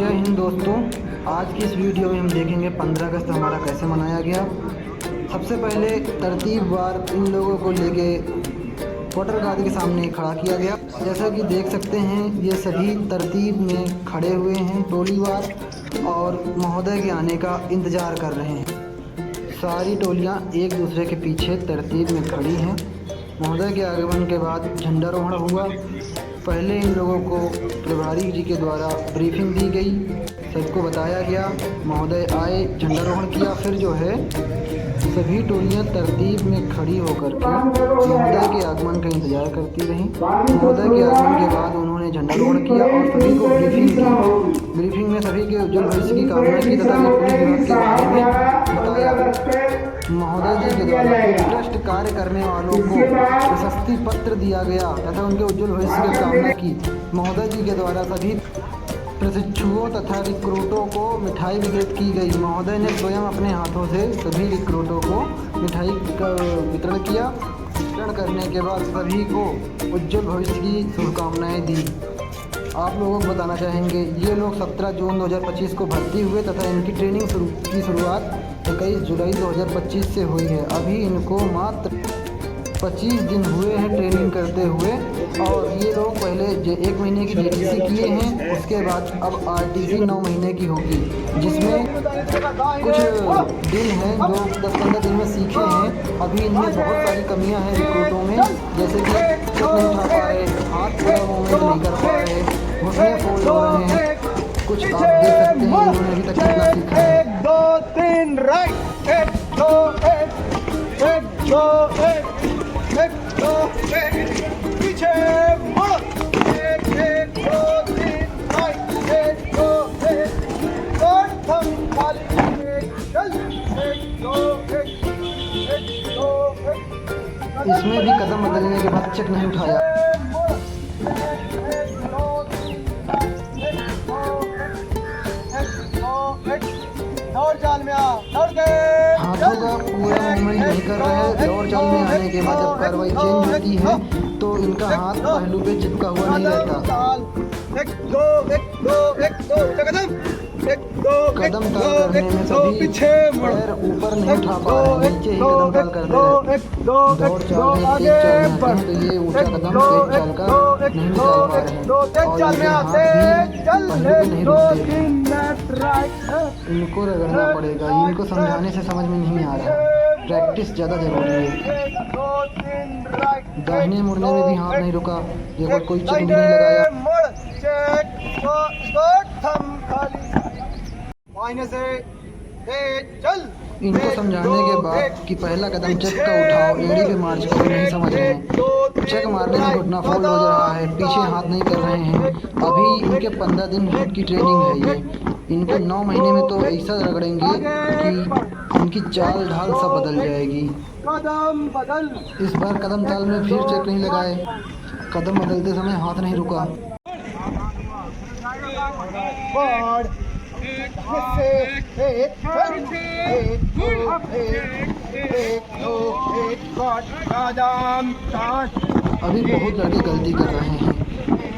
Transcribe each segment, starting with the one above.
जय हिंद दोस्तों। आज की इस वीडियो में हम देखेंगे 15 अगस्त हमारा कैसे मनाया गया। सबसे पहले तरतीबवार इन लोगों को लेके वोटर गाड़ी के सामने खड़ा किया गया। जैसा कि देख सकते हैं ये सभी तरतीब में खड़े हुए हैं टोलीवार और महोदय के आने का इंतज़ार कर रहे हैं। सारी टोलियां एक दूसरे के पीछे तरतीब में खड़ी हैं। महोदय के आगमन के बाद झंडारोहण हुआ। पहले इन लोगों को प्रभारी जी के द्वारा ब्रीफिंग दी गई, सबको बताया गया। महोदय आए, झंडारोहण किया। फिर जो है सभी टोलियां तरतीब में खड़ी होकर के महोदय के आगमन का इंतजार करती रहीं। महोदय के आगमन के बाद उन्होंने झंडारोहण किया और सभी को ब्रीफिंग की। ब्रीफिंग में सभी के उज्जवल भविष्य की कामना की तथा पुलिस विभाग के बारे में बताया। महोदय जी के द्वारा उत्कृष्ट कार्य करने वालों को प्रशस्ति पत्र दिया गया तथा उनके उज्जवल भविष्य की कामना की। महोदय जी के द्वारा सभी प्रशिक्षुओं तथा रिक्रूटों को मिठाई वितरित की गई। महोदय ने स्वयं अपने हाथों से सभी रिक्रूटों को मिठाई का वितरण किया। वितरण करने के बाद सभी को उज्जवल भविष्य की शुभकामनाएं दी। आप लोगों को बताना चाहेंगे ये लोग 17 जून 2025 को भर्ती हुए तथा इनकी ट्रेनिंग की शुरुआत 21 जुलाई 2025 से हुई है। अभी इनको मात्र 25 दिन हुए हैं ट्रेनिंग करते हुए और ये लोग पहले 1 महीने की JTC किए हैं। उसके बाद अब RTC 9 महीने की होगी, जिसमें कुछ दिन हैं जो 10-15 दिन में सीखे हैं। अभी इनमें बहुत सारी कमियां हैं रिक्रूटों में, जैसे कि चेक नहीं उठा पा रहे, हाथ पूरा मूवमेंट नहीं कर पा रहे, घुटने फोल्ड हो रहे हैं। कुछ आप देख सकते हैं इन्होंने अभी तक कितना सीखा है। 1 2 3 राइट, 1 2 1 1 2 1 2 1 पीछे मुड़, 1 2 3 राइट, 1 2 1 और थम खाली, चल 1 2 1 2 1। इसमें भी कदम बदलने के बाद चेक नहीं उठाया। दौड़ जाल में आ, दौड़ के हाथों का पूरा मूवमेंट नहीं कर रहे हैं। दौड़ चाल में आने के बाद जब कार्रवाई चेंज होती है तो इनका हाथ पहलू पे चिपका हुआ नहीं रहता। 1 2 1 2 1 2 कदम, 1 2 कदम ताल करने में सभी पैर ऊपर नहीं उठा पा रहे, नीचे ही कदम ताल कर रहे हैं। दौड़ चाल में तेज चलना है तो ये ऊंचा कदम तेज चाल का नहीं निकाल पा रहे हैं और इनके हाथ भी पहलू पे नहीं रुकते। इनको रगड़ना पड़ेगा, इनको समझाने से समझ में नहीं आ रहा। प्रैक्टिस ज़्यादा जरूरी है। दाहिने मुड़ने में भी हाथ नहीं रुका, ये कोई चेक भी नहीं लगाया। इनको समझाने के बाद कि पहला कदम चेक का उठाओ, एड़ी पे मार्च करो, नहीं समझ रहे हैं। चेक मारने में घुटना फोल्ड हो रहा है, पीछे हाथ नहीं कर रहे हैं। अभी इनके 15 दिन की ट्रेनिंग है। ये इनको 9 महीने में तो ऐसा रगड़ेंगे कि इनकी चाल ढाल सब बदल जाएगी। कदम बदल, इस बार कदम ताल में फिर चेक नहीं लगाए, कदम बदलते समय हाथ नहीं रुका। अभी बहुत लड़के गलती कर रहे हैं।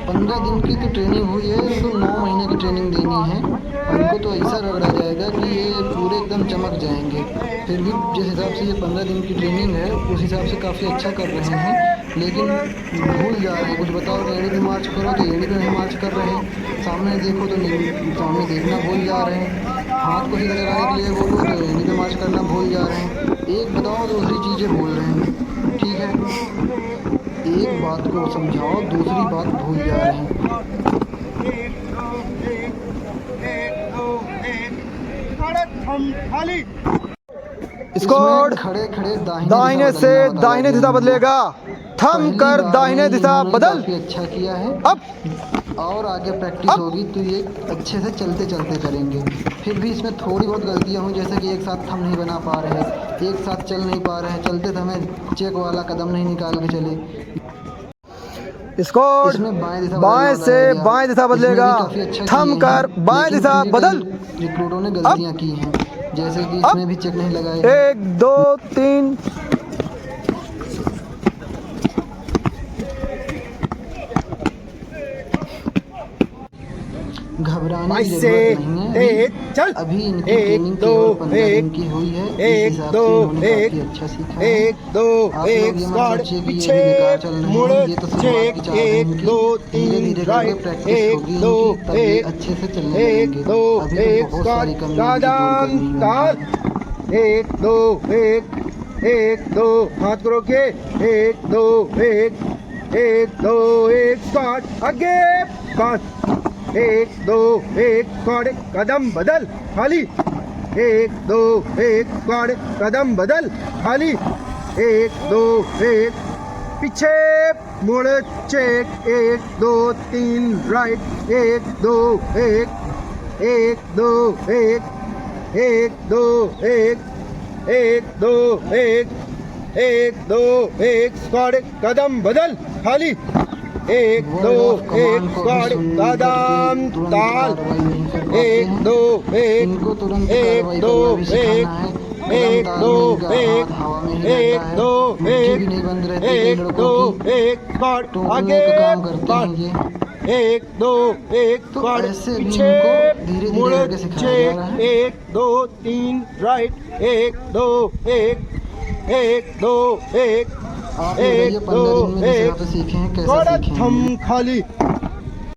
15 दिन की तो ट्रेनिंग हुई है, इनको 9 महीने की ट्रेनिंग देनी है और इनको तो ऐसा रगड़ा जाएगा कि ये पूरे एकदम चमक जाएंगे। फिर भी जिस हिसाब से ये 15 दिन की ट्रेनिंग है उस हिसाब से काफ़ी अच्छा कर रहे हैं, लेकिन भूल जा रहे हैं। कुछ बताओ तो एड़ी पे मार्च करो तो एड़ी पे नहीं मार्च कर रहे हैं, सामने देखो तो सामने देखना भूल जा रहे हैं, हाथ को सीधा लगाने के लिए बोलो तो एड़ी पे मार्च करना भूल जा रहे हैं। एक बताओ तो दूसरी चीज़ें बोल रहे हैं। ठीक है, एक बात को समझाओ, दूसरी बात भूल जा रहे हैं। स्कोर खड़े खड़े दाहिने से दाहिने दिशा बदलेगा, थम कर दाहिने दिशा बदल। काफी अच्छा किया है। अब और आगे प्रैक्टिस होगी तो ये अच्छे से चलते चलते करेंगे। फिर भी इसमें थोड़ी बहुत गलतियां हुई, जैसे कि एक साथ थम नहीं बना पा रहे, एक साथ चल नहीं पा रहे हैं, चलते समय चेक वाला कदम नहीं निकाल के चले। स्कोर बाएं से बाएं दिशा बदलेगा, थम कर बाएं दिशा बदल। रिक्रूटों ने गलतियां की हैं, जैसे कि इसमें भी चेक नहीं लगाए। 1 2 3 9 घबराने की से जरूरत नहीं है। तेज चल। अभी इनकी एक, ट्रेनिंग दो, केवल 15 एक, दिन की हुई है। इस एक, हिसाब दो, से इन्होंने एक, काफी अच्छा सीखा है। एक, दो, आप एक, लोग ये मत स्क्वाड सोचिए कि ये पीछे भी बेकार चल रहे मुड़ हैं। ये तो शुरुआत की चेक, चाल है एक, इनकी। दो, धीरे तीन धीरे करके राइट, प्रैक्टिस एक, होगी दो, इनकी, तभी एक, अच्छे से चलने एक, लगेंगे। दो, अभी तो एक, बहुत स्क्वाड सारी कमी इनकी दूर कादाम करनी है ताल, इनको। एक, दो, एक, दो, हाथ करो के, एक, दो, एक, दो, एक, स्क्वाड आगे 5, एक, दो, एक, स्क्वाड कदम बदल खाली, एक, दो, एक, स्क्वाड कदम बदल खाली, एक, दो, एक, पीछे मुड़ चेक, एक, दो, तीन राइट, एक, दो, एक, दो, एक, दो, एक, दो, एक, स्क्वाड कदम बदल खाली, एक, दो, एक, स्क्वाड कदम ताल, एक, दो, इनको तुरंत एक, कार्रवाई दो, करना भी सिखाना है। एक, कदम ताल दो, में इनका एक, हाथ हवा में ही रहता एक, है। दो, मुट्ठी भी नहीं बंद रहती कई एक, लड़कों दो, की। एक, स्क्वाड टोकने आगे का काम करते हैं 5, ये। एक, दो, एक, तो स्क्वाड ऐसे भी पीछे इनको धीरे धीरे मुड़ करके सिखाया जा चेक, रहा है। एक, दो, तीन राइट, एक, दो, एक, दो, आप ये बताइए 15 दिन में जिस हिसाब से सीखे हैं कैसे सीखे हैं थम ये? खाली।